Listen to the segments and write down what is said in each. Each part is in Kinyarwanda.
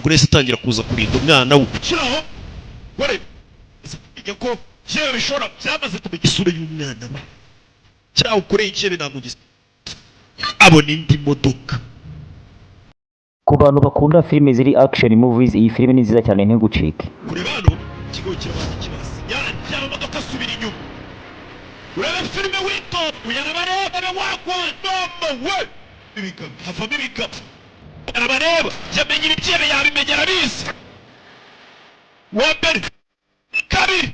umugore wese atangira kuza kurinda umwana we kiraho gore ijya ko yewe bishora byamaze kumenya isura y'umwana we cyaho kure y'ikebe namugise abona indi modoka. Ku bantu bakunda filime ziri action movies, iyi filime ni nziza cyane ntigucike. Kuri bano kigo kirabana kibasi ya modoka subira inyuma urebe filime witop uyarabareba wakwa no we bibika hava bibika arabareba yamenye ibibyebe yabimenyera bise wambere kabiri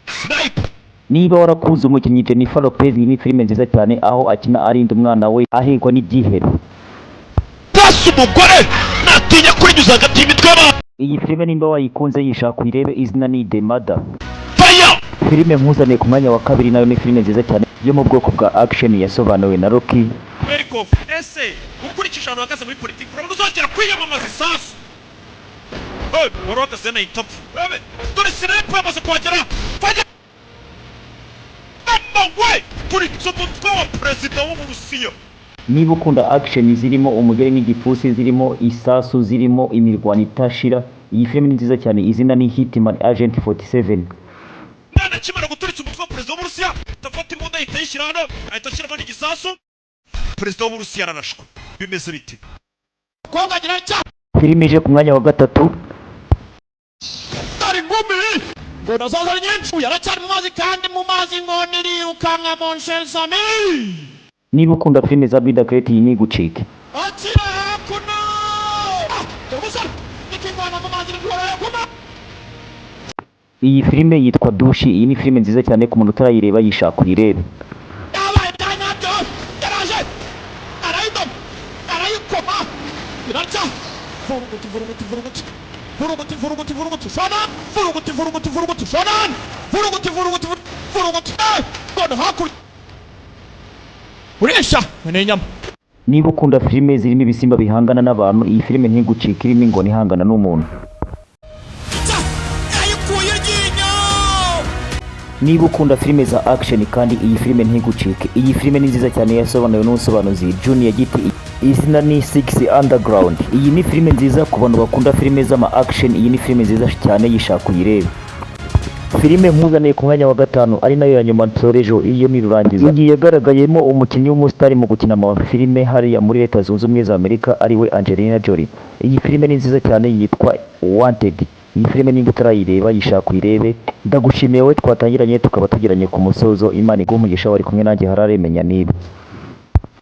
sniper. Niba warakuze umukinnyi Jennifer Lopez, iyi ni filime nziza cyane aho akina arinda umwana we ahigwa n'ibyihebe. Tasi umugore natinya kurinyuza hagati y'imitwe y'abantu. Iyi filime nimba wayikunze yishaka uyirebe, izina ni The Mother. Fire! Filime nkuzaniye ku mwanya wa kabiri nayo ni filime nziza cyane yo mu bwoko bwa action yasobanuwe na Rocky. Berikof ese ukurikije ahantu hakaze muri politiki urabona uzongera kwiyamamaza isasu. Woroka sena itapfu dore sinepo yamaze kuhagera fajya we kuri umutwe wa perezida w'Uburusiya. Niba ukunda action zirimo umugere n'igipfusi, zirimo isasu, zirimo imirwano itashira, iyi filime ni nziza cyane, izina ni Hitman Agent 47. Nana kimara guturitsa umutwe wa perezida w'Uburusiya tafata imbunda ahita yishyira hano ahita ashyiramo n'igisasu perezida w'Uburusiya ararashwa. Bimeze bite kongagira cya filime ije ku mwanya wa gatatu. Tari ngumi ngona zaza nyinshi yaracyari mu mazi kandi mu mazi ngoni rirukanka Monshelsami. Niba ukunda filime za Bida Crate, iyi ni gucike. Akira hakuno Tomusar nikingwana mu mazi ngora. Iyi filime yitwa Dushi, iyi ni filime nziza cyane ku muntu utarayireba yishaka uyirebe. Niba ukunda filime zirimo ibisimba bihangana n'abantu, iyi filime ntigucike, irimo ingona ihangana n'umuntu. Niba ukunda filime za action kandi iyi filime ntigucike, iyi filime ni nziza cyane yasobanuwe n'umusobanuzi Junior Giti, izina ni Six Underground. Iyi ni filime nziza ku bantu bakunda filime z'ama action, iyi ni filime nziza cyane yishaka uyirebe. Filime nkuzaniye ku mwanya wa gatanu ari nayo ya nyuma nsorejo, iyo ni Rurangiza. Iyi yagaragayemo umukinnyi w'umusitari mu gukina amafilime hariya muri Leta Zunze Ubumwe za Amerika ariwe Angelina Jolie. Iyi filime ni nziza cyane yitwa Wanted. Iyi filime nimba utarayireba yishaka uyirebe. Ndagushimiye we twatangiranye tukaba tugiranye ku musozo. Imana iguhe umugisha, wari kumwe nanjye Harare Menya Niba.